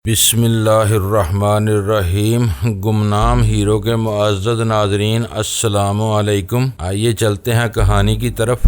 بسم اللہ الرحمن الرحیم۔ گمنام ہیرو کے معزز ناظرین، السلام علیکم۔ آئیے چلتے ہیں کہانی کی طرف۔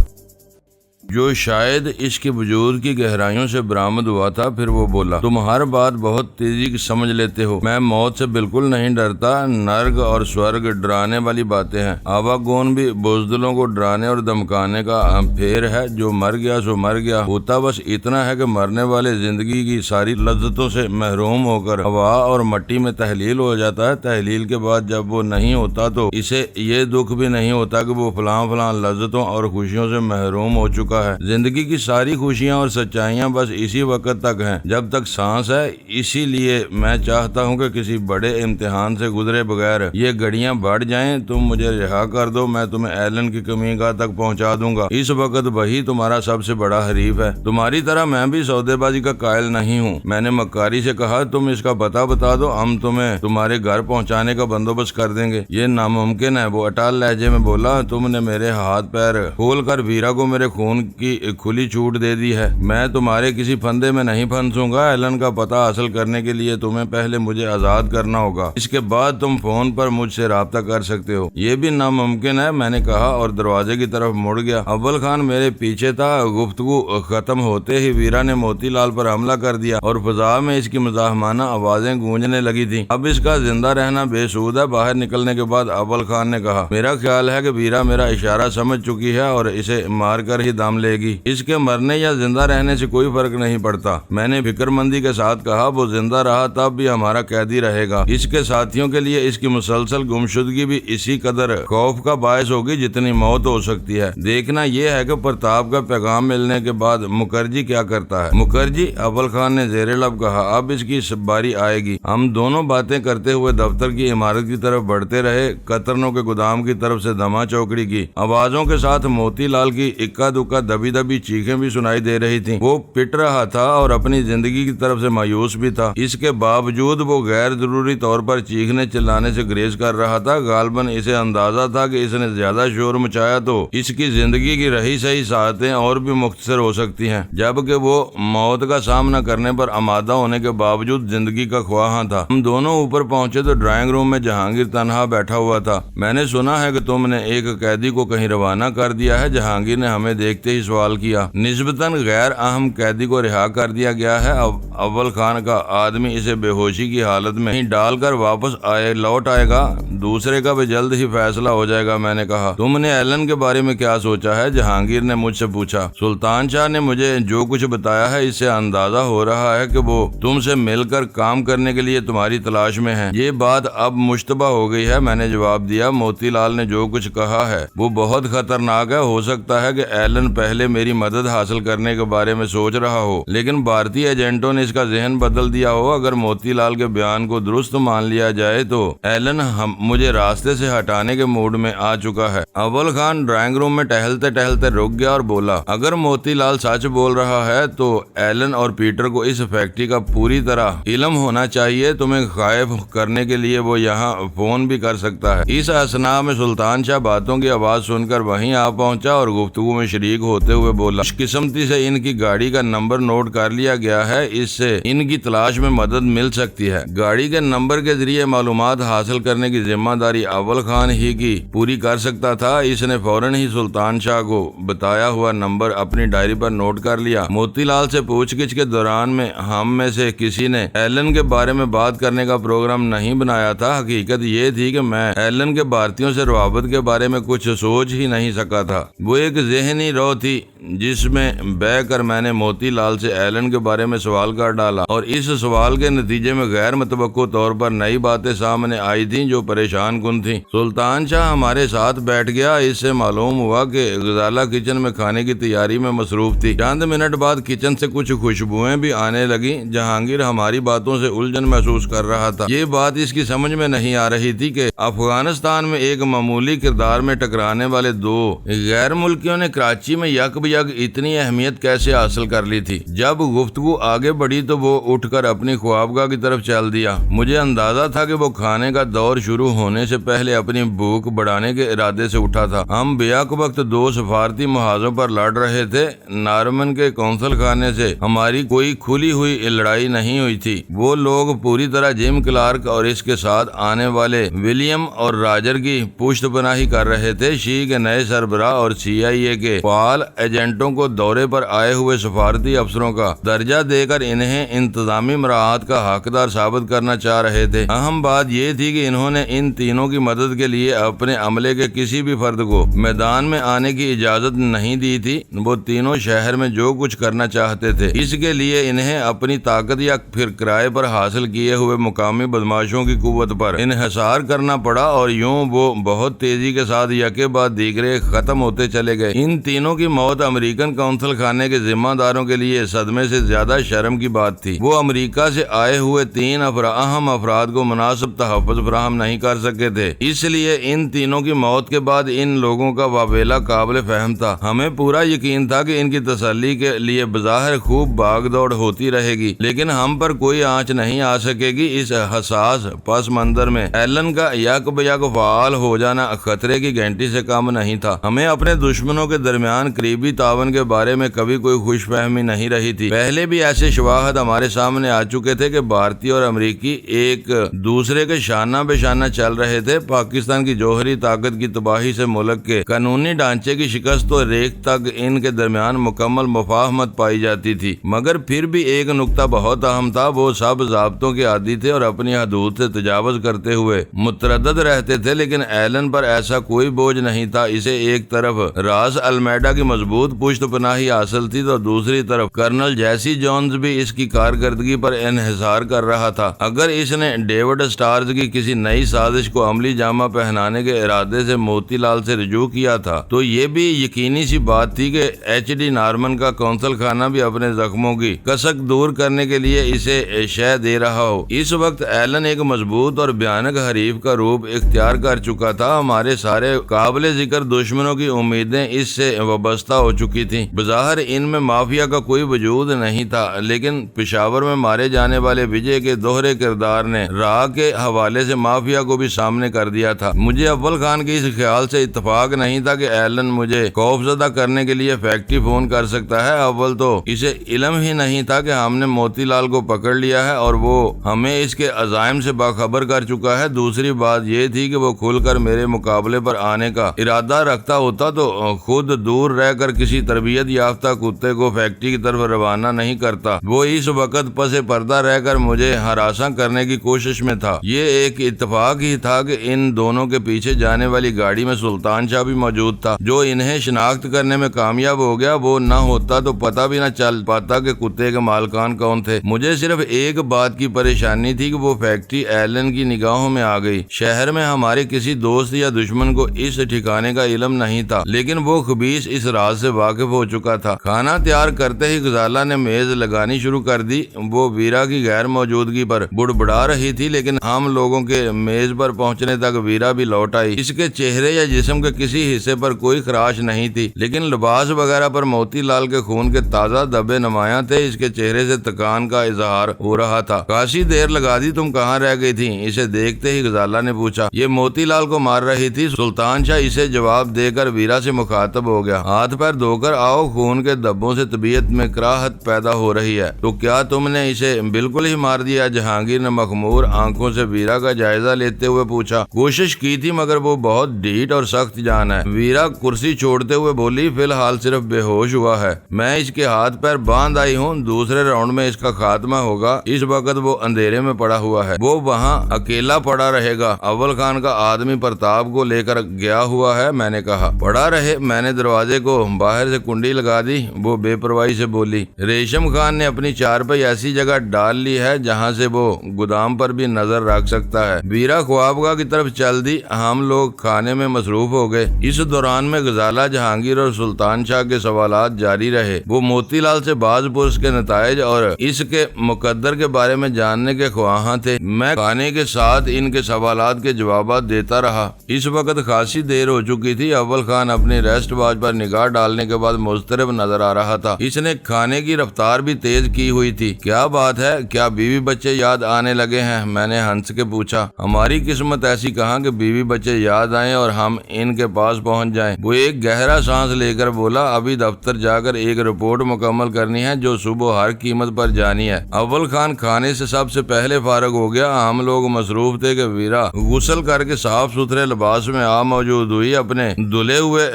جو شاید اس کے وجود کی گہرائیوں سے برآمد ہوا تھا، پھر وہ بولا، تم ہر بات بہت تیزی سمجھ لیتے ہو۔ میں موت سے بالکل نہیں ڈرتا۔ نرگ اور سورگ ڈرانے والی باتیں ہیں، آواگون بھی بزدلوں کو ڈرانے اور دمکانے کا پھیر ہے۔ جو مر گیا سو مر گیا، ہوتا بس اتنا ہے کہ مرنے والے زندگی کی ساری لذتوں سے محروم ہو کر ہوا اور مٹی میں تحلیل ہو جاتا ہے۔ تحلیل کے بعد جب وہ نہیں ہوتا تو اسے یہ دکھ بھی نہیں ہوتا کہ وہ فلاں فلاں لذتوں اور خوشیوں سے محروم ہو چکا ہے۔ زندگی کی ساری خوشیاں اور سچائیاں بس اسی وقت تک ہیں جب تک سانس ہے۔ اسی لیے میں چاہتا ہوں کہ کسی بڑے امتحان سے گزرے بغیر یہ گھڑیاں بڑھ جائیں۔ تم مجھے رہا کر دو، میں تمہیں ایلن کی کمیگاہ تک پہنچا دوں گا۔ اس وقت وہی تمہارا سب سے بڑا حریف ہے۔ تمہاری طرح میں بھی سودے بازی کا قائل نہیں ہوں۔ میں نے مکاری سے کہا، تم اس کا پتہ بتا دو، ہم تمہیں تمہارے گھر پہنچانے کا بندوبست کر دیں گے۔ یہ ناممکن ہے، وہ اٹال لہجے میں بولا۔ تم نے میرے ہاتھ پیر کھول کر ویرا کو میرے خون کی کھلی چھوٹ دے دی ہے۔ میں تمہارے کسی پھندے میں نہیں پھنسوں گا۔ ایلن کا پتہ حاصل کرنے کے لیے تمہیں پہلے مجھے آزاد کرنا ہوگا، اس کے بعد تم فون پر مجھ سے رابطہ کر سکتے ہو۔ یہ بھی ناممکن ہے، میں نے کہا اور دروازے کی طرف مڑ گیا۔ اول خان میرے پیچھے تھا۔ گفتگو ختم ہوتے ہی ویرا نے موتی لال پر حملہ کر دیا اور فضا میں اس کی مزاحمانہ آوازیں گونجنے لگی تھیں۔ اب اس کا زندہ رہنا بے سود ہے۔ باہر نکلنے کے بعد اول خان نے کہا، میرا خیال ہے کہ ویرا میرا اشارہ سمجھ چکی ہے اور اسے مار کر ہی دم لے گی۔ اس کے مرنے یا زندہ رہنے سے کوئی فرق نہیں پڑتا۔ میں نے فکر مندی کے ساتھ کہا، وہ زندہ رہا تب بھی ہمارا قیدی رہے گا۔ اس کے ساتھیوں کے لیے اس کی مسلسل گمشدگی بھی اسی قدر خوف کا باعث ہوگی جتنی موت ہو سکتی ہے۔ دیکھنا یہ ہے کہ پرتاپ کا پیغام ملنے کے بعد مکھرجی کیا کرتا ہے۔ مکھرجی، اول خان نے زیر لب کہا، اب اس کی باری آئے گی۔ ہم دونوں باتیں کرتے ہوئے دفتر کی عمارت کی طرف بڑھتے رہے۔ قطرنوں کے گودام کی طرف سے دما چوکڑی کی آوازوں کے ساتھ موتی لال کی اکا دکا دبی دبی چیخیں بھی سنائی دے رہی تھی۔ وہ پٹ رہا تھا اور اپنی زندگی کی طرف سے مایوس بھی تھا۔ اس کے باوجود وہ غیر ضروری طور پر چیخنے چلانے سے گریز کر رہا تھا۔ غالباً اسے اندازہ تھا کہ اس نے زیادہ شور مچایا تو اس کی زندگی کی رہی سہی ساعتیں اور بھی مختصر ہو سکتی ہیں، جبکہ وہ موت کا سامنا کرنے پر آمادہ ہونے کے باوجود زندگی کا خواہاں تھا۔ ہم دونوں اوپر پہنچے تو ڈرائنگ روم میں جہانگیر تنہا بیٹھا ہوا تھا۔ میں نے سنا ہے کہ تم نے ایک قیدی کو کہیں روانہ کر دیا ہے۔ جہانگیر نے ہمیں دیکھتے ہی سوال کیا۔ نسبتاً غیر اہم قیدی کو رہا کر دیا گیا ہے۔ اول خان کا آدمی اسے بے ہوشی کی حالت میں ہی ڈال کر واپس لوٹ آئے گا، دوسرے کا بھی جلد ہی فیصلہ ہو جائے گا۔ میں نے کہا، تم نے ایلن کے بارے میں کیا سوچا ہے؟ جہانگیر نے مجھ سے پوچھا۔ سلطان شاہ نے مجھے جو کچھ بتایا ہے، اس سے اندازہ ہو رہا ہے کہ وہ تم سے مل کر کام کرنے کے لیے تمہاری تلاش میں ہے۔ یہ بات اب مشتبہ ہو گئی ہے، میں نے جواب دیا۔ موتی لال نے جو کچھ کہا ہے وہ بہت خطرناک ہے۔ ہو سکتا ہے کہ ایلن پہلے میری مدد حاصل کرنے کے بارے میں سوچ رہا ہو، لیکن بھارتی ایجنٹوں نے اس کا ذہن بدل دیا ہو۔ اگر موتی لال کے بیان کو درست مان لیا جائے تو ایلن مجھے راستے سے ہٹانے کے موڈ میں آ چکا ہے۔ اول خان ڈرائنگ روم میں ٹہلتے ٹہلتے رک گیا اور بولا، اگر موتی لال سچ بول رہا ہے تو ایلن اور پیٹر کو اس فیکٹری کا پوری طرح علم ہونا چاہیے۔ تمہیں خائف کرنے کے لیے وہ یہاں فون بھی کر سکتا ہے۔ اس اثناء میں سلطان شاہ باتوں کی آواز سن کر وہیں آ پہنچا اور گفتگو میں شریک ہوتے ہوئے بولا، خوش قسمتی سے ان کی گاڑی کا نمبر نوٹ کر لیا گیا ہے، اس سے ان کی تلاش میں مدد مل سکتی ہے۔ گاڑی کے نمبر کے ذریعے معلومات حاصل کرنے کی ذمہ داری اول خان ہی کی پوری کر سکتا تھا۔ اس نے فوراً ہی سلطان شاہ کو بتایا ہوا نمبر اپنی ڈائری پر نوٹ کر لیا۔ موتی لال سے پوچھ گچھ کے دوران میں ہم میں سے کسی نے ایلن کے بارے میں بات کرنے کا پروگرام نہیں بنایا تھا۔ حقیقت یہ تھی کہ میں ایلن کے بھارتیوں سے روابط کے بارے میں کچھ سوچ ہی نہیں سکا تھا۔ وہ ایک ذہنی رو تھی جس میں بہ کر میں نے موتی لال سے ایلن کے بارے میں سوال کر ڈالا، اور اس سوال کے نتیجے میں غیر متوقع طور پر نئی باتیں سامنے آئی تھیں جو پریشان کن تھیں۔ سلطان شاہ ہمارے ساتھ بیٹھ گیا۔ اس سے معلوم ہوا کہ غزالہ کچن میں کھانے کی تیاری میں مصروف تھی۔ چند منٹ بعد کچن سے کچھ خوشبوئیں بھی آنے لگیں۔ جہانگیر ہماری باتوں سے الجھن محسوس کر رہا تھا۔ یہ بات اس کی سمجھ میں نہیں آ رہی تھی کہ افغانستان میں ایک معمولی کردار میں ٹکرانے والے دو غیر ملکیوں نے کراچی میں یک بیک اتنی اہمیت کیسے حاصل کر لی تھی؟ جب گفتگو آگے بڑھی تو وہ اٹھ کر اپنی خوابگاہ کی طرف چل دیا۔ مجھے اندازہ تھا کہ وہ کھانے کا دور شروع ہونے سے پہلے اپنی بھوک بڑھانے کے ارادے سے اٹھا تھا۔ ہم بیک وقت 2 سفارتی محاذوں پر لڑ رہے تھے۔ نارمن کے قونصل خانے سے ہماری کوئی کھلی ہوئی لڑائی نہیں ہوئی تھی۔ وہ لوگ پوری طرح جم کلارک اور اس کے ساتھ آنے والے ولیم اور راجر کی پشت پناہی کر رہے تھے۔ شی کے نئے سربراہ اور CIA کے فعال ایجنٹوں کو دورے پر آئے ہوئے سفارتی افسروں کا درجہ دے کر انہیں انتظامی مراعات کا حقدار ثابت کرنا چاہ رہے تھے۔ اہم بات یہ تھی کہ انہوں نے ان تینوں کی مدد کے لیے اپنے عملے کے کسی بھی فرد کو میدان میں آنے کی اجازت نہیں دی تھی۔ وہ تینوں شہر میں جو کچھ کرنا چاہتے تھے، اس کے لیے انہیں اپنی طاقت یا پھر کرائے پر حاصل کیے ہوئے مقامی بدماشوں کی قوت پر انحصار کرنا پڑا، اور یوں وہ بہت تیزی کے ساتھ یکے بعد دیگرے ختم ہوتے چلے گئے۔ ان تینوں کی موت امریکن قونصل خانے کے ذمہ داروں کے لیے صدمے سے زیادہ شرم کی بات تھی۔ وہ امریکہ سے آئے ہوئے 3 اہم افراد کو مناسب تحفظ فراہم نہیں کر سکے تھے، اس لیے ان تینوں کی موت کے بعد ان لوگوں کا واویلا قابل فہم تھا۔ ہمیں پورا یقین تھا کہ ان کی تسلی کے لیے بظاہر خوب بھاگ دوڑ ہوتی رہے گی، لیکن ہم پر کوئی آنچ نہیں آ سکے گی۔ اس حساس پس منظر میں ایلن کا یک بیک فعال ہو جانا خطرے کی گھنٹی سے کم نہیں تھا۔ ہمیں اپنے دشمنوں کے درمیان قریبی تعاون کے بارے میں کبھی کوئی خوش فہمی نہیں رہی تھی۔ پہلے بھی ایسے شواہد ہمارے سامنے آ چکے تھے کہ بھارتی اور امریکی ایک دوسرے کے شانہ بے شانہ چل رہے تھے۔ پاکستان کی جوہری طاقت کی تباہی سے ملک کے قانونی ڈھانچے کی شکست و ریگ تک ان کے درمیان مکمل مفاہمت پائی جاتی تھی، مگر پھر بھی ایک نقطہ بہت اہم تھا۔ وہ سب ضابطوں کے عادی تھے اور اپنی حدود سے تجاوز کرتے ہوئے متردد رہتے تھے، لیکن ایلن پر ایسا کوئی بوجھ نہیں تھا۔ اسے ایک طرف راس المیڈا کی مضبوط پشت پناہی حاصل تھی تو دوسری طرف کرنل جیسی جونز بھی اس کی کارکردگی پر انحصار کر رہا تھا۔ اگر اس نے ڈیوڈ سٹارز کی کسی نئی سازش کو عملی جامہ پہنانے کے ارادے سے موتی لال سے رجوع کیا تھا تو یہ بھی یقینی سی بات تھی کہ HD نارمن کا قونصل خانہ بھی اپنے زخموں کی کسک دور کرنے کے لیے اسے شے دے رہا ہو۔ اس وقت ایلن ایک مضبوط اور بھیانک حریف کا روپ اختیار کر چکا تھا۔ ہمارے سارے قابل ذکر دشمنوں کی امیدیں اس سے وابستہ ہو چکی تھیں۔ بظاہر ان میں مافیا کا کوئی وجود نہیں تھا، لیکن پشاور میں مارے جانے والے وجے کے دوہرے کردار نے راہ کے حوالے سے مافیا کو بھی سامنے کر دیا تھا۔ مجھے اول خان کے اس خیال سے اتفاق نہیں تھا کہ ایلن مجھے خوفزدہ کرنے کے لیے فیکٹری فون کر سکتا ہے۔ اول تو اسے علم ہی نہیں تھا کہ ہم نے موتی لال کو پکڑ لیا ہے اور وہ ہمیں اس کے عزائم سے باخبر کر چکا ہے۔ دوسری بات یہ تھی کہ وہ کھل کر میرے مقابلے پر آنے کا ارادہ رکھتا ہوتا تو خود دور رہ کر کسی تربیت یافتہ کتے کو فیکٹری کی طرف روانہ نہیں کرتا۔ وہ اس وقت پس پردہ رہ کر مجھے ہراساں کرنے کی کوشش میں تھا۔ یہ ایک اتفاق ہی تھا کہ ان دونوں کے پیچھے جانے والی گاڑی میں سلطان شاہ بھی موجود تھا، جو انہیں شناخت کرنے میں کامیاب ہو گیا۔ وہ نہ ہوتا تو پتہ بھی نہ چل پاتا کہ کتے کے مالکان کون تھے۔ مجھے صرف ایک بات کی پریشانی تھی کہ وہ فیکٹری ایلن کی نگاہوں میں آ گئی۔ شہر میں ہمارے کسی دوست یا دشمن کو اس ٹھکانے کا علم نہیں تھا، لیکن وہ خبیث اس راز سے واقف ہو چکا تھا۔ کھانا تیار کرتے ہی غزالہ نے میز لگانی شروع کر دی۔ وہ ویرا کی غیر موجودگی پر بڑبڑا رہی تھی، لیکن ہم لوگوں کے میز پر پہنچنے تک ویرا بھی لوٹ آئی۔ اس کے چہرے یا جسم کے کسی حصے پر کوئی خراش نہیں تھی، لیکن لباس وغیرہ پر موتی لال کے خون کے تازہ دھبے نمایاں تھے۔ اس کے چہرے سے تکان کا اظہار ہو رہا تھا۔ کافی دیر لگا دی، تم کہاں رہ گئی تھی؟ اسے دیکھتے ہی غزالہ نے پوچھا۔ یہ موتی لال کو مار رہی تھی، سلطان شاہ اسے جواب دے کر ویرا سے مخاطب ہو گیا۔ ہاتھ پیر دھو کر آؤ، خون کے دھبوں سے طبیعت میں کراہت پیدا ہو رہی ہے۔ تو کیا تم نے اسے بالکل ہی مار دیا؟ جہانگیر نے مخمور آنکھوں سے ویرا کا جائزہ لیتے ہوئے پوچھا۔ کوشش کی تھی مگر وہ بہت ڈھیٹ اور سخت جان ہے، ویرا کرسی چھوڑتے ہوئے بولی۔ فی الحال صرف بے ہوش ہوا ہے، میں اس کے ہاتھ پیر باندھ آئی ہوں، دوسرے راؤنڈ میں اس کا خاتمہ ہوگا۔ اس وقت وہ اندھیرے میں پڑا ہوا ہے، وہ وہاں اکیلا پڑا رہے گا۔ اول خان کا آدمی پرتاپ کو لے کر گیا ہوا ہے، میں نے کہا۔ پڑا رہے، میں نے دروازے کو باہر سے کنڈی لگا دی، وہ بے پرواہی سے بولی۔ ریشم خان نے اپنی چارپائی ایسی جگہ ڈال لی ہے جہاں سے وہ گودام پر بھی نظر رکھ سکتا ہے۔ ویرا خوابگاہ کی طرف چل دی۔ ہم لوگ کھانے میں مصروف ہو گئے۔ اس دوران میں غزالہ، جہانگیر اور سلطان شاہ کے سوالات جاری رہے۔ وہ موتی لال سے باز پرس کے نتائج اور اس کے مقدر کے بارے میں جاننے کے خواہاں تھے۔ میں کھانے کے ساتھ ان کے سوالات کے جوابات دیتا رہا۔ اس وقت خاصی دیر ہو چکی تھی۔ اول خان اپنی ریسٹ واچ پر نگاہ نگاہ ڈالنے کے بعد مضطرب نظر آ رہا تھا۔ اس نے کھانے کی رفتار بھی تیز کی ہوئی تھی۔ کیا بات ہے، کیا بیوی بچے یاد آنے لگے ہیں؟ میں نے ہنس کے پوچھا۔ ہماری قسمت ایسی کہاں کہ بیوی بچے یاد آئیں اور ہم ان کے پاس پہنچ جائیں۔ وہ ایک گہرا سانس لے کر بولا، ابھی دفتر جا کر ایک رپورٹ مکمل کرنی ہے جو صبح ہر قیمت پر جانی ہے۔ اول خان کھانے سے سب سے پہلے فارغ ہو گیا۔ ہم لوگ مصروف تھے کہ ویرا غسل کر کے صاف ستھرے لباس میں آ موجود ہوئی۔ اپنے دھلے ہوئے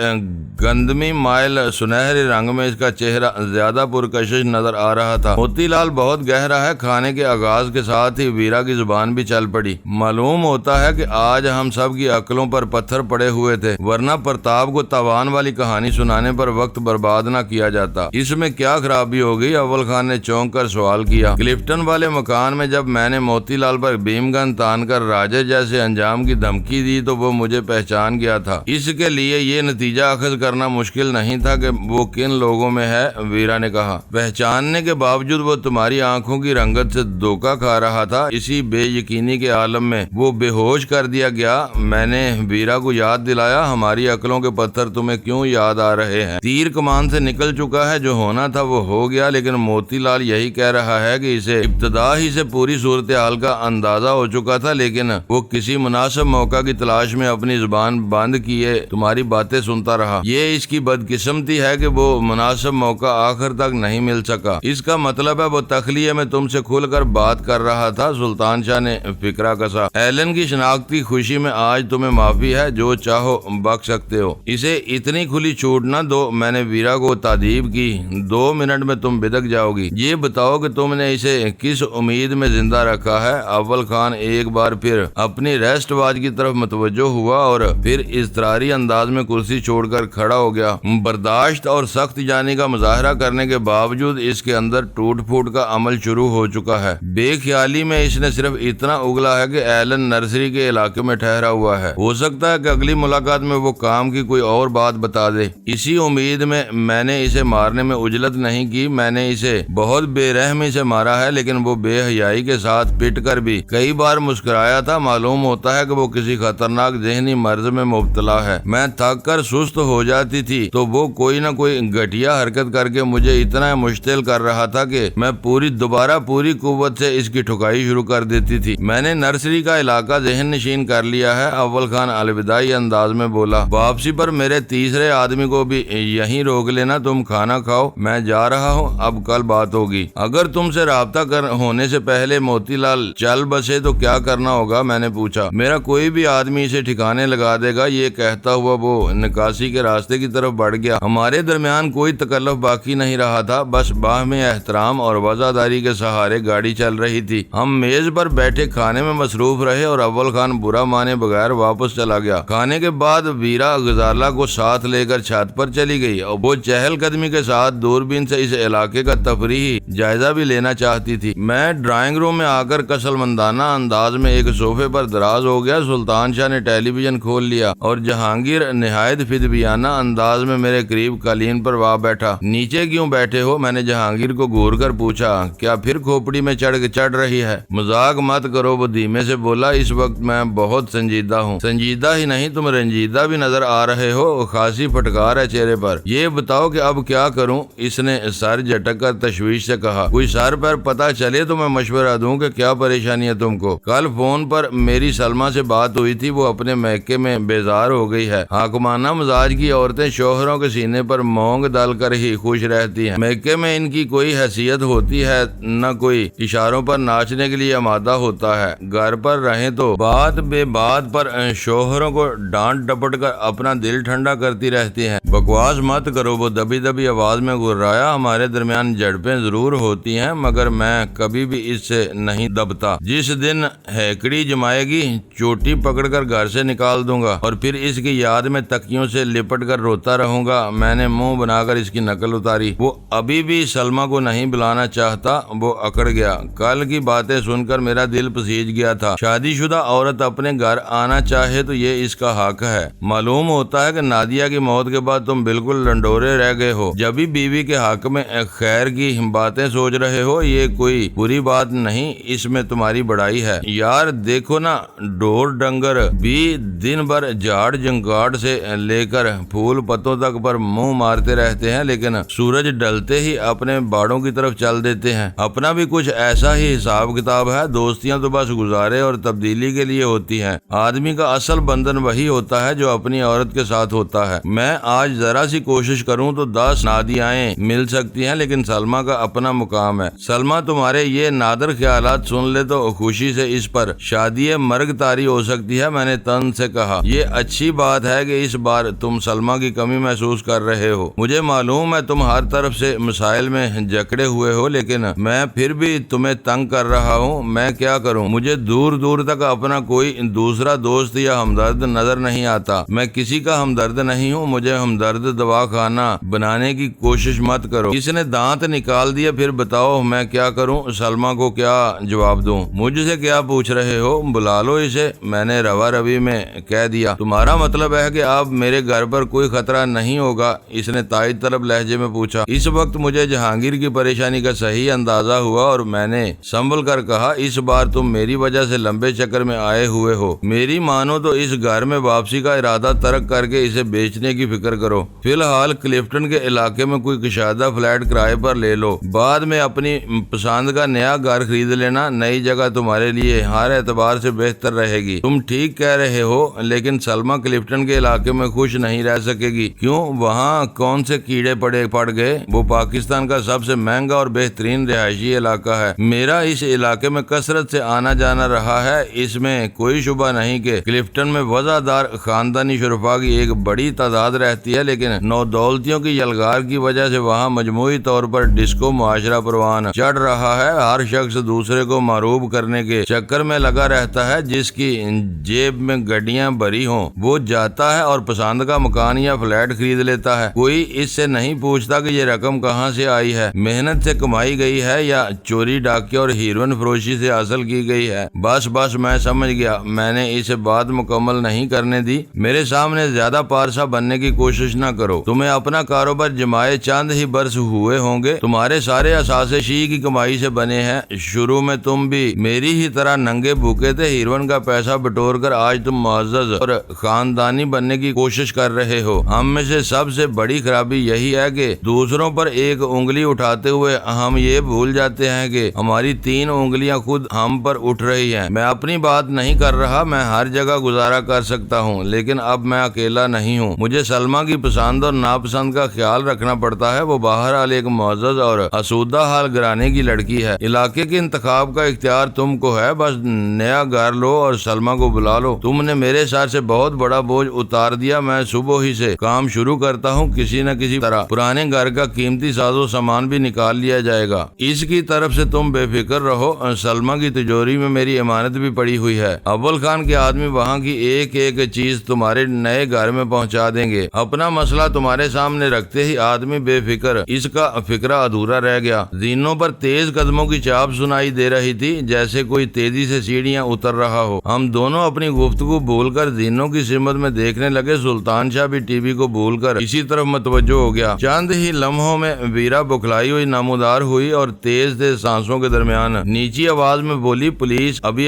گندمی مائل سنہرے رنگ میں اس کا چہرہ زیادہ پرکشش نظر آ رہا تھا۔ موتی لال بہت گہرا ہے۔ کھانے کے آغاز کے ساتھ ہی ویرا کی زبان بھی چل پڑی۔ معلوم ہوتا ہے کہ آج ہم سب کی عقلوں پر پتھر پڑے ہوئے تھے، ورنہ پرتاپ کو تاوان والی کہانی سنانے پر وقت برباد نہ کیا جاتا۔ اس میں کیا خرابی ہو گئی؟ اول خان نے چونک کر سوال کیا۔ کلفٹن والے مکان میں جب میں نے موتی لال پر بھیم گن تان کر راجے جیسے انجام کی دھمکی دی تو وہ مجھے پہچان گیا تھا۔ اس کے لیے یہ نتیجہ اخذ کرنا مشکل نہیں تھا کہ وہ کن لوگوں میں ہے، ویرا نے کہا۔ پہچاننے کے باوجود وہ تمہاری آنکھوں کی رنگت سے دھوکہ کھا رہا تھا۔ اسی بے یقینی کے عالم میں وہ بے ہوش کر دیا گیا۔ میں نے ویرا کو یاد دلایا، ہماری عقلوں کے پتھر تمہیں کیوں یاد آ رہے ہیں؟ تیر کمان سے نکل چکا ہے، جو ہونا تھا وہ ہو گیا، لیکن موتی لال یہی کہہ رہا ہے کہ اسے ابتدا ہی سے پوری صورتحال کا اندازہ ہو چکا تھا، لیکن وہ کسی مناسب موقع کی تلاش میں اپنی زبان بند کیے تمہاری باتیں سنتا رہا۔ یہ اس کی بدقسمتی ہے کہ وہ مناسب موقع آخر تک نہیں مل سکا۔ اس کا مطلب ہے وہ تخلیہ میں تم سے کھل کر بات کر رہا تھا۔ سلطان شاہ نے فکرہ کسا۔ ایلن کی شناختی خوشی میں آج تمہیں معافی ہے، جو چاہو بک سکتے ہو۔ اسے اتنی کھلی چھوٹ نہ دو۔ میں نے ویرا کو تادیب کی۔ 2 منٹ میں تم بدک جاؤ گی۔ یہ بتاؤ کہ تم نے اسے کس امید میں زندہ رکھا ہے؟ اول خان ایک بار پھر اپنی ریسٹ واچ کی طرف متوجہ ہوا اور پھر اضطراری انداز میں کرسی چھوڑ کر کھڑا ہو گیا۔ برداشت اور سخت جانی کا مظاہرہ کرنے کے باوجود اس کے اندر ٹوٹ پھوٹ کا عمل شروع ہو چکا ہے۔ بے خیالی میں اس نے صرف اتنا اگلا ہے کہ ایلن نرسری کے علاقے میں ٹھہرا ہوا ہے۔ ہو سکتا ہے کہ اگلی ملاقات میں وہ کام کی کوئی اور بات بتا دے۔ اسی امید میں نے اسے مارنے میں عجلت نہیں کی۔ میں نے اسے بہت بے رحمی سے مارا ہے، لیکن وہ بے حیائی کے ساتھ پٹ کر بھی کئی بار مسکرایا تھا۔ معلوم ہوتا ہے کہ وہ کسی خطرناک ذہنی مرض میں مبتلا ہے۔ میں تھک کر سست ہو جاتی تھی تو وہ کوئی نہ کوئی گھٹیا حرکت کر کے مجھے اتنا مشتعل کر رہا تھا کہ میں دوبارہ پوری قوت سے اس کی ٹھکائی شروع کر دیتی تھی۔ میں نے نرسری کا علاقہ ذہن نشین کر لیا ہے، اول خان الوداعی انداز میں بولا۔ واپسی پر میرے تیسرے آدمی کو بھی یہیں روک لینا۔ تم کھانا کھاؤ، میں جا رہا ہوں، اب کل بات ہوگی۔ اگر تم سے رابطہ ہونے سے پہلے موتی لال چل بسے تو کیا کرنا ہوگا؟ میں نے پوچھا۔ میرا کوئی بھی آدمی اسے ٹھکانے لگا دے گا۔ یہ کہتا ہوا وہ نکاسی کے راستے کی طرف بڑھ گیا۔ ہمارے درمیان کوئی تکلف باقی نہیں رہا تھا، بس باہمی احترام اور وفاداری کے سہارے گاڑی چل رہی تھی۔ ہم میز پر بیٹھے کھانے میں مصروف رہے اور اول خان برا مانے بغیر واپس چلا گیا۔ کھانے کے بعد ویرا غزالہ کو ساتھ لے کر چھت پر چلی گئی اور وہ چہل قدمی کے ساتھ دوربین سے اس علاقے کا تفریحی جائزہ بھی لینا چاہتی تھی۔ میں ڈرائنگ روم میں آ کر کسل مندانہ انداز میں ایک صوفے پر دراز ہو گیا۔ سلطان شاہ نے ٹیلی ویژن کھول لیا اور جہانگیر نہایت فدیانہ انداز میں میرے قریب قالین پر وا بیٹھا۔ نیچے کیوں بیٹھے ہو؟ میں نے جہانگیر کو گھور کر پوچھا۔ کیا پھر کھوپڑی میں چڑھ رہی ہے؟ مذاق مت کرو، وہ دھیمے سے بولا۔ اس وقت میں بہت سنجیدہ ہوں۔ سنجیدہ ہی نہیں، تم رنجیدہ بھی نظر آ رہے ہو، خاصی پھٹکار ہے چہرے پر۔ یہ بتاؤ کہ اب کیا کروں؟ اس نے سر جھٹک کر تشویش سے کہا۔ کوئی سر پر پتہ چلے تو میں مشورہ دوں کہ کیا پریشانی ہے تم کو۔ کل فون پر میری سلمہ سے بات ہوئی تھی، وہ اپنے میکے میں بیزار ہو گئی ہے۔ حاکمانہ مزاج کی عورتیں شوہروں کے سینے پر مونگ ڈال کر ہی خوش رہتی ہیں۔ میکے میں ان کی کوئی حیثیت ہوتی ہے نہ کوئی اشاروں پر ناچنے کے لیے آمادہ ہوتا ہے۔ گھر پر رہیں تو بات بے بات پر شوہروں کو ڈانٹ ڈپٹ کر اپنا دل ٹھنڈا کرتی رہتی ہیں۔ بکواس مت کرو، وہ دبی دبی آواز میں گرایا۔ ہمارے درمیان جھڑپیں ضرور ہوتی ہیں، مگر میں کبھی بھی اس سے نہیں دبتا۔ جس دن ہیکڑی جمائے گی چوٹی پکڑ کر گھر سے نکال دوں گا اور پھر اس کی یاد میں تکیوں سے لپٹ کر روتا رہوں گا۔ میں نے منہ بنا کر اس کی نقل اتاری۔ وہ ابھی بھی سلمہ کو نہیں بلانا چاہتا، وہ اکڑ گیا۔ کل کی باتیں سن کر میرا دل پسیج گیا تھا۔ شادی شدہ عورت اپنے گھر آنا چاہے تو یہ اس کا حق ہے۔ معلوم ہوتا ہے کہ نادیہ کی موت کے بعد تم بالکل لنڈورے رہ گئے ہو، جب بھی بیوی کے حق میں خیر کی باتیں سوچ رہے ہو۔ یہ کوئی بری بات نہیں، اس میں تمہاری بڑائی ہے۔ یار دیکھو نا، ڈور ڈنگر بھی دن بھر جھاڑ جنگاڑ سے لے کر پھول پتوں باتوں تک پر منہ مارتے رہتے ہیں، لیکن سورج ڈلتے ہی اپنے باڑوں کی طرف چل دیتے ہیں۔ اپنا بھی کچھ ایسا ہی حساب کتاب ہے۔ دوستیاں تو بس گزارے اور تبدیلی کے لیے ہوتی ہیں۔ آدمی کا اصل بندھن وہی ہوتا ہے جو اپنی عورت کے ساتھ ہوتا ہے۔ میں آج ذرا سی کوشش کروں تو 10 نادیائیں مل سکتی ہیں، لیکن سلمیٰ کا اپنا مقام ہے۔ سلمیٰ تمہارے یہ نادر خیالات سن لے تو خوشی سے اس پر شادی مرگ طاری ہو سکتی ہے۔ میں نے تن سے کہا، یہ اچھی بات ہے کہ اس بار تم سلمیٰ کی کمی محسوس کر رہے ہو۔ مجھے معلوم ہے تم ہر طرف سے مسائل میں جکڑے ہوئے ہو، لیکن میں پھر بھی تمہیں تنگ کر رہا ہوں۔ میں کیا کروں؟ مجھے دور دور تک اپنا کوئی دوسرا دوست یا ہمدرد نظر نہیں آتا۔ میں کسی کا ہمدرد نہیں ہوں۔ مجھے ہمدرد دواخانہ بنانے کی کوشش مت کرو۔ اس نے دانت نکال دیا۔ پھر بتاؤ میں کیا کروں؟ سلمیٰ کو کیا جواب دوں؟ مجھ سے کیا پوچھ رہے ہو؟ بلا لو اسے، میں نے روا روی میں کہہ دیا۔ تمہارا مطلب ہے کہ اب میرے گھر پر کوئی خطرہ نہیں ہوگا؟ اس نے تائید طلب لہجے میں پوچھا۔ اس وقت مجھے جہانگیر کی پریشانی کا صحیح اندازہ ہوا اور میں نے سنبھل کر کہا، اس بار تم میری وجہ سے لمبے چکر میں آئے ہوئے ہو۔ میری مانو تو اس گھر میں واپسی کا ارادہ ترک کر کے اسے بیچنے کی فکر کرو۔ فی الحال کلفٹن کے علاقے میں کوئی کشادہ فلیٹ کرائے پر لے لو، بعد میں اپنی پسند کا نیا گھر خرید لینا۔ نئی جگہ تمہارے لیے ہر اعتبار سے بہتر رہے گی۔ تم ٹھیک کہہ رہے ہو، لیکن سلمیٰ کلفٹن کے علاقے میں خوش نہیں رہ سکے گی۔ کیوں؟ وہاں کون سے کیڑے پڑ گئے؟ وہ پاکستان کا سب سے مہنگا اور بہترین رہائشی علاقہ ہے۔ میرا اس علاقے میں کثرت سے آنا جانا رہا ہے۔ اس میں کوئی شبہ نہیں کہ کلفٹن میں وفادار خاندانی شرفا کی ایک بڑی تعداد رہتی ہے، لیکن نودولتیوں کی یلغار کی وجہ سے وہاں مجموعی طور پر ڈسکو معاشرہ پروان چڑھ رہا ہے۔ ہر شخص دوسرے کو معروف کرنے کے چکر میں لگا رہتا ہے۔ جس کی جیب میں گڈیاں بھری ہوں وہ جاتا ہے اور پسند کا مکان یا فلیٹ خرید لیتا ہے۔ کوئی اس سے نہیں پوچھتا کہ یہ رقم کہاں سے آئی ہے، محنت سے کمائی گئی ہے یا چوری ڈاکے اور ہیروئن فروشی سے حاصل کی گئی ہے۔ بس میں سمجھ گیا۔ میں نے اسے بات مکمل نہیں کرنے دی۔ میرے سامنے زیادہ پارسا بننے کی کوشش نہ کرو۔ تمہیں اپنا کاروبار جمائے چند ہی برس ہوئے ہوں گے۔ تمہارے سارے اثاثے شی کی کمائی سے بنے ہیں۔ شروع میں تم بھی میری ہی طرح ننگے بھوکے تھے۔ ہیروئن کا پیسہ بٹور کر آج تم معزز اور خاندانی بننے کی کوشش کر رہے ہو۔ ہم میں سے سب سے بڑی خرابی یہی ہے کہ دوسروں پر ایک انگلی اٹھاتے ہوئے ہم یہ بھول جاتے ہیں کہ ہماری 3 انگلیاں خود ہم پر اٹھ رہی ہیں۔ میں اپنی بات نہیں کر رہا، میں ہر جگہ گزارا کر سکتا ہوں، لیکن اب میں اکیلا نہیں ہوں۔ مجھے سلمیٰ کی پسند اور ناپسند کا خیال رکھنا پڑتا ہے۔ وہ بہرحال ایک معزز اور آسودہ حال گھرانے کی لڑکی ہے۔ علاقے کے انتخاب کا اختیار تم کو ہے۔ بس نیا گھر لو اور سلمیٰ کو بلا لو۔ تم نے میرے سر سے بہت بڑا بوجھ اتار دیا۔ میں صبح ہی سے کام شروع کرتا ہوں۔ کسی نہ کسی طرح پرانے گھر کا قیمتی ساز و سامان بھی نکال لیا جائے گا۔ اس کی طرف سے تم بے فکر رہو۔ سلمیٰ کی تجوری میں میری امانت بھی پڑی ہوئی ہے۔ اول خان کے آدمی وہاں کی ایک ایک چیز تمہارے نئے گھر میں پہنچا دیں گے۔ اپنا مسئلہ تمہارے سامنے رکھتے ہی آدمی بے فکر، اس کا فکرہ ادھورا رہ گیا۔ زینوں پر تیز قدموں کی چاپ سنائی دے رہی تھی، جیسے کوئی تیزی سے سیڑھیاں اتر رہا ہو۔ ہم دونوں اپنی گفتگو بھول کر زینوں کی سمت میں دیکھنے لگے۔ سلطان شاہ بھی ٹی وی کو بھول کر اسی طرف متوجہ ہو گیا۔ چند ہی لمحوں میں ویرا بکھلائی ہوئی نمودار ہوئی اور تیز سانسوں کے درمیان نیچی آواز میں بولی، پولیس ابھی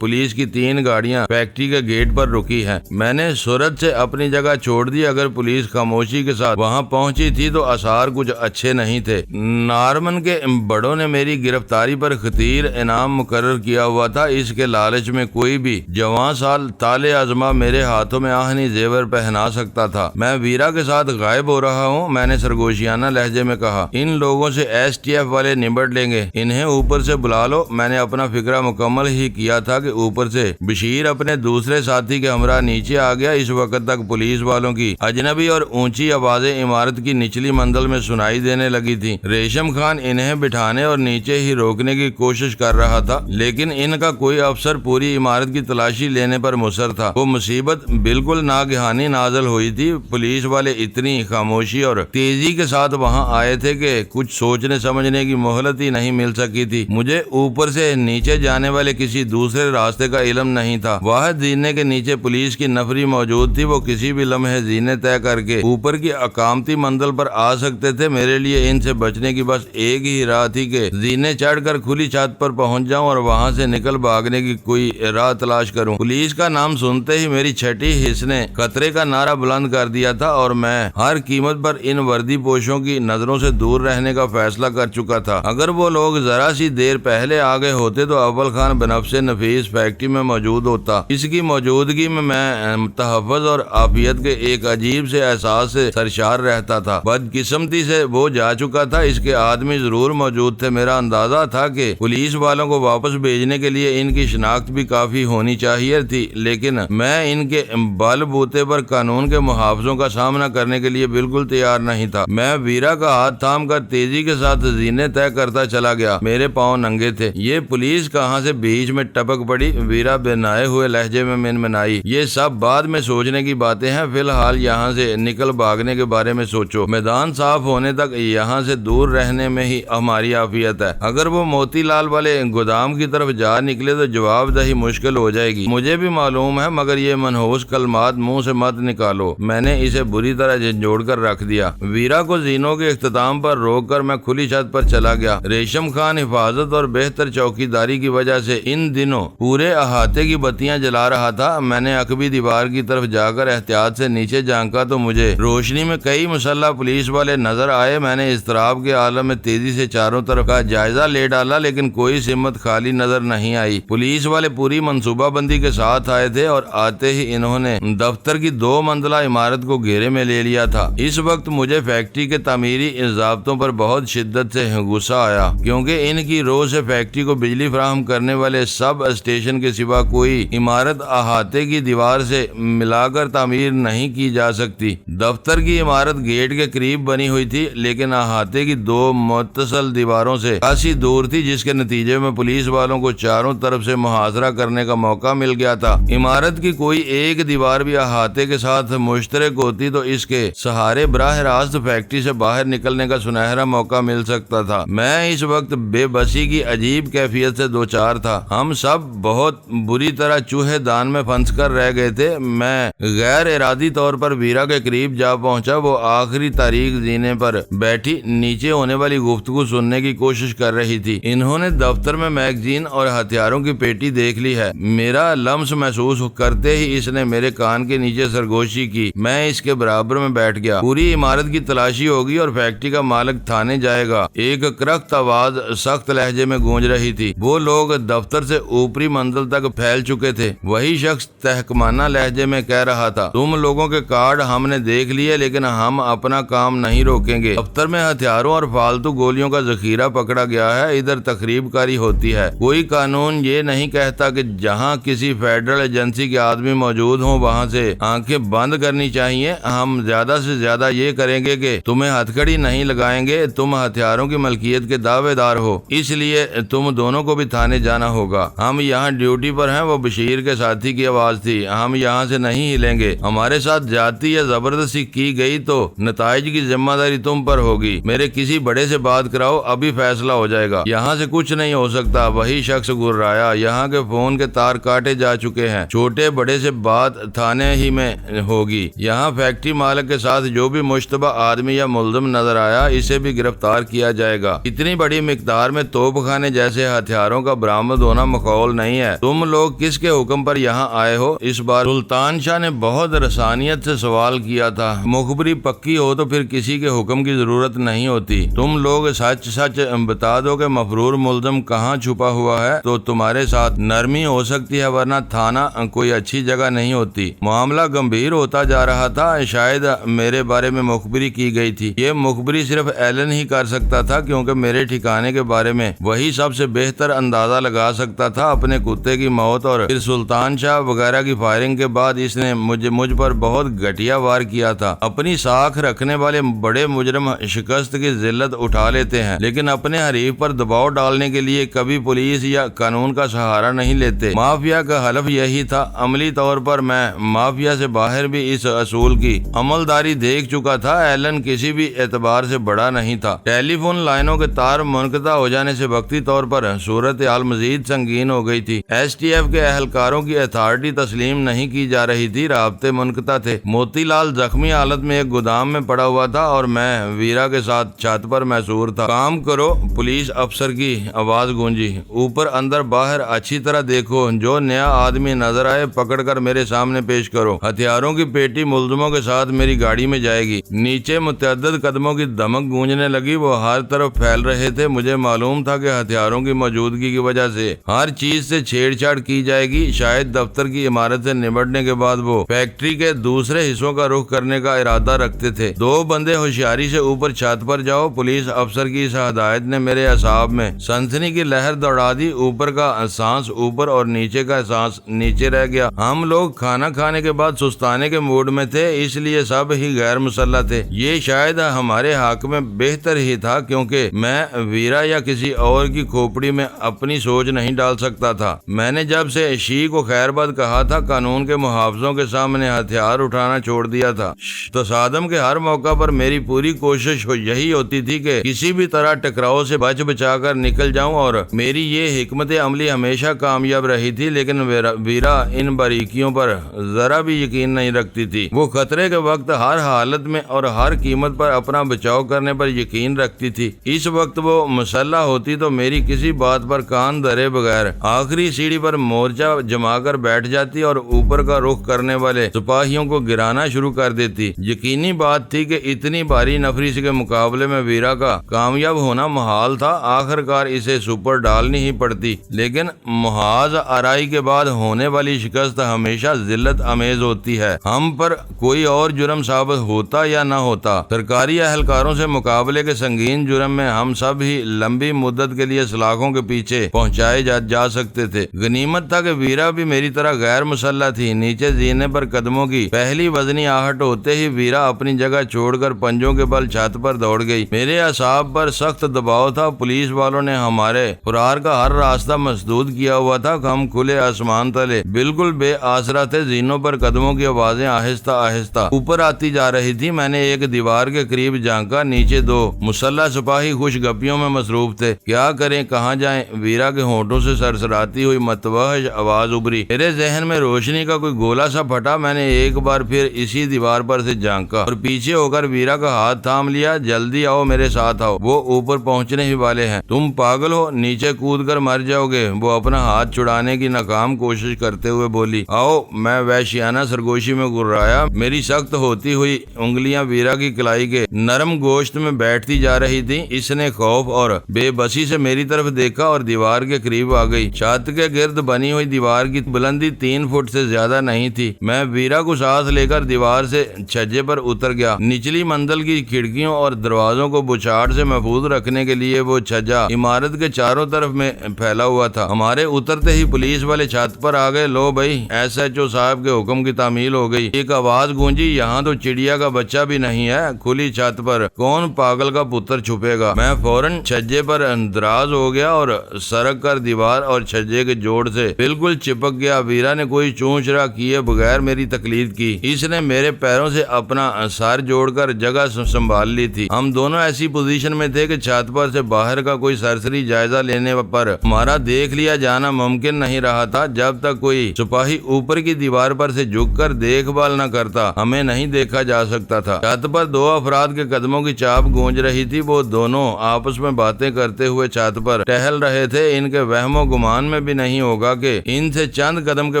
پولیس کی 3 گاڑیاں فیکٹری کے گیٹ پر رکی ہے۔ میں نے سرعت سے اپنی جگہ چھوڑ دی۔ اگر پولیس خاموشی کے ساتھ وہاں پہنچی تھی تو آثار کچھ اچھے نہیں تھے۔ نارمن کے بڑوں نے میری گرفتاری پر خطیر انعام مقرر کیا ہوا تھا۔ اس کے لالچ میں کوئی بھی جوان سال تالے ازما میرے ہاتھوں میں آہنی زیور پہنا سکتا تھا۔ میں ویرا کے ساتھ غائب ہو رہا ہوں، میں نے سرگوشیانہ لہجے میں کہا۔ ان لوگوں سے ایس ٹی ایف والے نمٹ لیں گے، انہیں اوپر سے بلا لو۔ میں نے اپنا فکرہ مکمل ہی کیا تھا کہ اوپر سے بشیر اپنے دوسرے ساتھی کے ہمراہ نیچے آ گیا۔ اس وقت تک پولیس والوں کی اجنبی اور اونچی آوازیں عمارت کی نچلی منزل میں سنائی دینے لگی تھی۔ ریشم خان انہیں بٹھانے اور نیچے ہی روکنے کی کوشش کر رہا تھا، لیکن ان کا کوئی افسر پوری عمارت کی تلاشی لینے پر مصر تھا۔ وہ مصیبت بالکل ناگہانی نازل ہوئی تھی۔ پولیس والے اتنی خاموشی اور تیزی کے ساتھ وہاں آئے تھے کہ کچھ سوچنے سمجھنے کی مہلت ہی نہیں مل سکی تھی۔ مجھے اوپر سے نیچے جانے والے کسی دوسرے راستے کا علم نہیں تھا۔ واحد زینے کے نیچے پولیس کی نفری موجود تھی۔ وہ کسی بھی لمحے زینے طے کر کے اوپر کی اقامتی منزل پر آ سکتے تھے۔ میرے لیے ان سے بچنے کی بس ایک ہی راہ تھی کہ زینے چڑھ کر کھلی چھت پر پہنچ جاؤں اور وہاں سے نکل بھاگنے کی کوئی راہ تلاش کروں۔ پولیس کا نام سنتے ہی میری چھٹی حس نے خطرے کا نعرہ بلند کر دیا لیا تھا اور میں ہر قیمت پر ان وردی پوشوں کی نظروں سے دور رہنے کا فیصلہ کر چکا تھا۔ اگر وہ لوگ ذرا سی دیر پہلے آ گئے ہوتے تو اول خان بنفس نفیس فیکٹری میں موجود ہوتا۔ اس کی موجودگی میں تحفظ اور عافیت کے ایک عجیب سے احساس سے سرشار رہتا تھا۔ بدقسمتی سے وہ جا چکا تھا، اس کے آدمی ضرور موجود تھے۔ میرا اندازہ تھا کہ پولیس والوں کو واپس بھیجنے کے لیے ان کی شناخت بھی کافی ہونی چاہیے تھی، لیکن میں ان کے بل بوتے پر قانون کے محافظوں کا سامنا کرنے کے لیے بالکل تیار نہیں تھا۔ میں ویرا کا ہاتھ تھام کر تیزی کے ساتھ زینے طے کرتا چلا گیا۔ میرے پاؤں ننگے تھے۔ یہ پولیس کہاں سے بیچ میں ٹپک پڑی، ویرا بنائے ہوئے لہجے میں منمنائی۔ یہ سب بعد میں سوچنے کی باتیں ہیں، فی الحال یہاں سے نکل بھاگنے کے بارے میں سوچو۔ میدان صاف ہونے تک یہاں سے دور رہنے میں ہی ہماری عافیت ہے۔ اگر وہ موتی لال والے گودام کی طرف جا نکلے تو جواب دہی مشکل ہو جائے گی۔ مجھے بھی معلوم ہے، مگر یہ منحوس کلمات منہ سے مت نکالو۔ میں نے اسے بری طرح جھنجھوڑ کر رکھ دیا۔ ویرا کو زینوں کے اختتام پر روک کر میں کھلی چھت پر چلا گیا۔ ریشم خان حفاظت اور بہتر چوکیداری کی وجہ سے ان دنوں پورے احاطے کی بتیاں جلا رہا تھا۔ میں نے عقبی دیوار کی طرف جا کر احتیاط سے نیچے جھانکا تو مجھے روشنی میں کئی مسلح پولیس والے نظر آئے۔ میں نے اضطراب کے عالم میں تیزی سے چاروں طرف کا جائزہ لے ڈالا، لیکن کوئی سمت خالی نظر نہیں آئی۔ پولیس والے پوری منصوبہ بندی کے ساتھ آئے تھے اور آتے ہی انہوں نے دفتر کی 2 منزلہ عمارت کو گھیرے میں لے لیا تھا۔ اس وقت مجھے فیکٹری کے تعمیری ضابطوں پر بہت شدت سے غصہ آیا، کیونکہ ان کی روز سے فیکٹری کو بجلی فراہم کرنے والے سب اسٹیشن کے سوا کوئی عمارت احاطے کی دیوار سے ملا کر تعمیر نہیں کی جا سکتی۔ دفتر کی عمارت گیٹ کے قریب بنی ہوئی تھی، لیکن احاطے کی 2 متصل دیواروں سے خاصی دور تھی، جس کے نتیجے میں پولیس والوں کو چاروں طرف سے محاصرہ کرنے کا موقع مل گیا تھا۔ عمارت کی کوئی ایک دیوار بھی احاطے کے ساتھ مشترک ہوتی تو اس کے سہارے براہ راست فیکٹری سے باہر نکلنے کا سنہرا موقع مل سکتا تھا۔ میں اس وقت بے بسی کی عجیب کیفیت سے دوچار تھا۔ ہم سب بہت بری طرح چوہے دان میں پھنس کر رہ گئے تھے۔ میں غیر ارادی طور پر ویرا کے قریب جا پہنچا۔ وہ آخری تاریخ زینے پر بیٹھی نیچے ہونے والی گفتگو سننے کی کوشش کر رہی تھی۔ انہوں نے دفتر میں میگزین اور ہتھیاروں کی پیٹی دیکھ لی ہے۔ میرا لمس محسوس کرتے ہی اس نے میرے کان کے نیچے سرگوشی کی۔ میں اس کے برابر میں بیٹھ گیا۔ پوری عمارت کی تلاشی ہوگی اور فیکٹری کا مالک تھانے جائے گا۔ ایک کرخت آواز سخت لہجے میں گونج رہی تھی۔ وہ لوگ دفتر سے اوپری منزل تک پھیل چکے تھے۔ وہی شخص تحکمانہ لہجے میں کہہ رہا تھا، تم لوگوں کے کارڈ ہم نے دیکھ لیے، لیکن ہم اپنا کام نہیں روکیں گے۔ دفتر میں ہتھیاروں اور فالتو گولیوں کا ذخیرہ پکڑا گیا ہے۔ ادھر تخریب کاری ہوتی ہے۔ کوئی قانون یہ نہیں کہتا کہ جہاں کسی فیڈرل ایجنسی کے آدمی موجود ہوں وہاں سے آنکھیں بند کرنی چاہیے۔ ہم زیادہ سے زیادہ یہ کریں گے کہ تمہیں ہتھکڑی نہیں لگائیں گے۔ تم ہتھیاروں کی ملکیت کے دعوے دار ہو، اس لیے تم دونوں کو بھی تھانے جانا ہوگا۔ ہم یہاں ڈیوٹی پر ہیں۔ وہ بشیر کے ساتھی کی آواز تھی۔ ہم یہاں سے نہیں ہلیں گے۔ ہمارے ساتھ زیادتی یا زبردستی کی گئی تو نتائج کی ذمہ داری تم پر ہوگی۔ میرے کسی بڑے سے بات کراؤ، ابھی فیصلہ ہو جائے گا۔ یہاں سے کچھ نہیں ہو سکتا۔ وہی شخص گررایا۔ یہاں کے فون کے تار کاٹے جا چکے ہیں۔ چھوٹے بڑے سے بات تھانے ہی میں ہوگی۔ یہاں فیکٹری مالک کے ساتھ جو بھی مشتبہ آدمی یا ملزم نظر آیا، اسے بھی گرفتار کیا جائے گا۔ اتنی بڑی مقدار میں توپ خانے جیسے ہتھیاروں کا برآمد ہونا مقبول نہیں ہے۔ تم لوگ کس کے حکم پر یہاں آئے ہو؟ اس بار سلطان شاہ نے بہت رسانیت سے سوال کیا تھا۔ مخبری پکی ہو تو پھر کسی کے حکم کی ضرورت نہیں ہوتی۔ تم لوگ سچ سچ بتا دو کہ مفرور ملزم کہاں چھپا ہوا ہے تو تمہارے ساتھ نرمی ہو سکتی ہے، ورنہ تھانہ کوئی اچھی جگہ نہیں ہوتی۔ معاملہ گمبھیر ہوتا جا رہا تھا۔ شاید میرے بارے میں مخبری کی گئی تھی۔ یہ مخبری صرف ایلن ہی کر سکتا تھا، کیونکہ میرے ٹھکانے کے بارے میں وہی سب سے بہتر اندازہ لگا سکتا تھا۔ اپنے کتے کی موت اور پھر سلطان شاہ وغیرہ کی فائرنگ کے بعد اس نے مجھ پر بہت گھٹیا وار کیا تھا۔ اپنی ساکھ رکھنے والے بڑے مجرم شکست کی ذلت اٹھا لیتے ہیں، لیکن اپنے حریف پر دباؤ ڈالنے کے لیے کبھی پولیس یا قانون کا سہارا نہیں لیتے۔ مافیا کا حلف یہی تھا۔ عملی طور پر میں مافیا سے باہر بھی اس اصول کی عملداری دیکھ چکا تھا۔ ایلن کسی بھی اعتبار سے بڑا نہیں تھا۔ ٹیلی فون لائنوں کے تار منقطع ہو جانے سے وقتی طور پر صورتحال مزید سنگین ہو گئی تھی۔ ایس ٹی ایف کے اہلکاروں کی اتھارٹی تسلیم نہیں کی جا رہی تھی۔ رابطے منقطع تھے۔ موتی لال زخمی حالت میں ایک گودام میں پڑا ہوا تھا اور میں ویرا کے ساتھ چھت پر محصور تھا۔ کام کرو، پولیس افسر کی آواز گونجی۔ اوپر اندر باہر اچھی طرح دیکھو۔ جو نیا آدمی نظر آئے پکڑ کر میرے سامنے پیش کرو۔ ہتھیاروں کی پیٹی ملزمہ قدموں کے ساتھ میری گاڑی میں جائے گی۔ نیچے متعدد قدموں کی دمک گونجنے لگی، وہ ہر طرف پھیل رہے تھے۔ مجھے معلوم تھا کہ ہتھیاروں کی موجودگی کی وجہ سے ہر چیز سے چھیڑ چھاڑ کی جائے گی۔ شاید دفتر کی عمارت سے نمٹنے کے بعد وہ فیکٹری کے دوسرے حصوں کا رخ کرنے کا ارادہ رکھتے تھے۔ 2 بندے ہوشیاری سے اوپر چھت پر جاؤ۔ پولیس افسر کی اس ہدایت نے میرے اعصاب میں سنسنی کی لہر دوڑا دی۔ اوپر کا سانس اوپر اور نیچے کا سانس نیچے رہ گیا۔ ہم لوگ کھانا کھانے کے بعد سستانے کے موڈ میں تھے، اس لیے سب ہی غیر مسلح تھے۔ یہ شاید ہمارے حق میں بہتر ہی تھا، کیونکہ میں ویرا یا کسی اور کی کھوپڑی میں اپنی سوچ نہیں ڈال سکتا تھا۔ میں نے جب سے شی کو خیر بد کہا تھا، قانون کے محافظوں کے سامنے ہتھیار اٹھانا چھوڑ دیا تھا۔ تصادم کے ہر موقع پر میری پوری کوشش یہی ہوتی تھی کہ کسی بھی طرح ٹکراؤ سے بچ بچا کر نکل جاؤں، اور میری یہ حکمت عملی ہمیشہ کامیاب رہی تھی۔ لیکن ویرا ان باریکیوں پر ذرا بھی یقین نہیں رکھتی تھی۔ وہ خطرے کے وقت ہر حالت میں اور ہر قیمت پر اپنا بچاؤ کرنے پر یقین رکھتی تھی۔ اس وقت وہ مسلح ہوتی تو میری کسی بات پر کان دھرے بغیر آخری سیڑھی پر مورچہ جما کر بیٹھ جاتی اور اوپر کا رخ کرنے والے سپاہیوں کو گرانا شروع کر دیتی۔ یقینی بات تھی کہ اتنی بھاری نفری کے مقابلے میں ویرا کا کامیاب ہونا محال تھا۔ آخر کار اسے سپر ڈالنی ہی پڑتی، لیکن محاذ آرائی کے بعد ہونے والی شکست ہمیشہ ذلت امیز ہوتی ہے۔ ہم پر کوئی اور جرم ثابت ہوتا یا نہ ہوتا، سرکاری اہلکاروں سے مقابلے کے سنگین جرم میں ہم سب ہی لمبی مدت کے لیے سلاخوں کے پیچھے پہنچائے جا سکتے تھے۔ غنیمت تھا کہ ویرا بھی میری طرح غیر مسلح تھی۔ نیچے زینے پر قدموں کی پہلی وزنی آہٹ ہوتے ہی ویرا اپنی جگہ چھوڑ کر پنجوں کے بل چھت پر دوڑ گئی۔ میرے اعصاب پر سخت دباؤ تھا۔ پولیس والوں نے ہمارے فرار کا ہر راستہ مسدود کیا ہوا تھا۔ ہم کھلے آسمان تلے بالکل بے آسرا تھے۔ زینوں پر قدموں کی آوازیں آہستہ آہستہ اوپر آتی جا رہی تھی۔ میں نے ایک دیوار کے قریب جھانکا۔ نیچے 2 مسلح سپاہی خوش گپیوں میں مصروف تھے۔ کیا کریں، کہاں جائیں؟ ویرا کے ہونٹوں سے سرسراتی ہوئی متوحش آواز ابری۔ میرے ذہن میں روشنی کا کوئی گولا سا پھٹا۔ میں نے ایک بار پھر اسی دیوار پر سے جھانکا اور پیچھے ہو کر ویرا کا ہاتھ تھام لیا۔ جلدی آؤ، میرے ساتھ آؤ، وہ اوپر پہنچنے ہی والے ہیں۔ تم پاگل ہو، نیچے کود کر مر جاؤ گے، وہ اپنا ہاتھ چھڑانے کی ناکام کوشش کرتے ہوئے بولی۔ آؤ، میں وحشیانہ سرگوشی میں گرایا۔ میری سخت ہوتی ہوئی انگلیاں ویرا کی کلائی کے نرم گوشت میں بیٹھتی جا رہی تھی۔ اس نے خوف اور بے بسی سے میری طرف دیکھا اور دیوار کے قریب آ گئی۔ چھت کے گرد بنی ہوئی دیوار کی بلندی 3 فٹ سے زیادہ نہیں تھی۔ میں ویرا کو ساتھ لے کر دیوار سے چھجے پر اتر گیا۔ نچلی منزل کی کھڑکیوں اور دروازوں کو بچھاڑ سے محفوظ رکھنے کے لیے وہ چھجا عمارت کے چاروں طرف میں پھیلا ہوا تھا۔ ہمارے اترتے ہی پولیس والے چھت پر آ گئے۔ لو بھائی، ایس ایچ او صاحب کے حکم کی تعمیل ہو گئی۔ ایک آواز گونجی، یہاں تو چڑیا کا بچہ بھی نہیں ہے، کھلی چھت پر کون پاگل کا پتر چھپے گا؟ میں فوراً چھجے پر اندراز ہو گیا اور سرک کر دیوار اور چھجے کے جوڑ سے بالکل چپک گیا۔ ویرا نے کوئی چون چرا کیے بغیر میری تقلید کی۔ اس نے میرے پیروں سے اپنا سر جوڑ کر جگہ سنبھال لی تھی۔ ہم دونوں ایسی پوزیشن میں تھے کہ چھت پر سے باہر کا کوئی سرسری جائزہ لینے پر ہمارا دیکھ لیا جانا ممکن نہیں رہا تھا۔ جب تک کوئی سپاہی اوپر کی دیوار پر سے جھک کر دیکھ بھال نہ کرتا، ہمیں نہیں دیکھا جا سکتا تھا۔ چھت پر 2 افراد کے قدموں کی چاپ گونج رہی تھی۔ وہ دونوں آپس میں باتیں کرتے ہوئے چھت پر ٹہل رہے تھے۔ ان کے وہم و گمان میں بھی نہیں ہوگا کہ ان سے چند قدم کے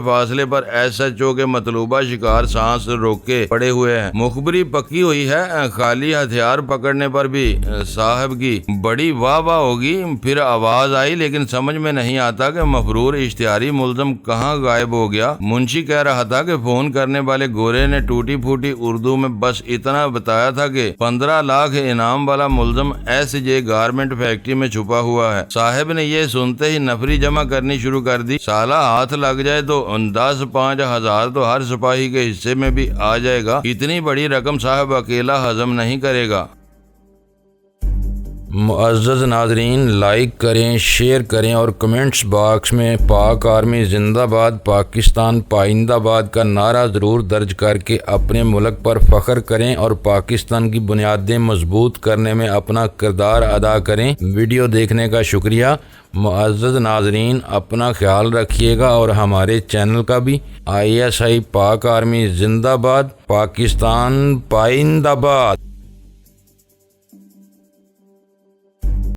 فاصلے پر ایس ایچ او کے مطلوبہ شکار سانس روکے پڑے ہوئے ہیں۔ مخبری پکی ہوئی ہے، خالی ہتھیار پکڑنے پر بھی صاحب کی بڑی واہ واہ ہوگی۔ پھر آواز آئی، لیکن سمجھ میں نہیں آتا کہ مفرور اشتہاری ملزم کہاں غائب ہو گیا۔ منشی کہہ رہا تھا کہ فون کرنے والے گورے نے ٹوٹی پھوٹی اردو میں بس اتنا بتایا تھا کہ 15 لاکھ انعام والا ملزم ایس جے گارمنٹ فیکٹری میں چھپا ہوا ہے۔ صاحب نے یہ سنتے ہی نفری جمع کرنی شروع کر دی۔ سالہ ہاتھ لگ جائے تو 10-5 ہزار تو ہر سپاہی کے حصے میں بھی آ جائے گا۔ اتنی بڑی رقم صاحب اکیلا ہضم نہیں کرے گا۔ معزز ناظرین، لائک کریں، شیئر کریں اور کمنٹس باکس میں پاک آرمی زندہ باد، پاکستان پائندہ باد کا نعرہ ضرور درج کر کے اپنے ملک پر فخر کریں اور پاکستان کی بنیادیں مضبوط کرنے میں اپنا کردار ادا کریں۔ ویڈیو دیکھنے کا شکریہ۔ معزز ناظرین، اپنا خیال رکھیے گا اور ہمارے چینل کا بھی۔ ISI پاک آرمی زندہ باد، پاکستان پائندہ باد۔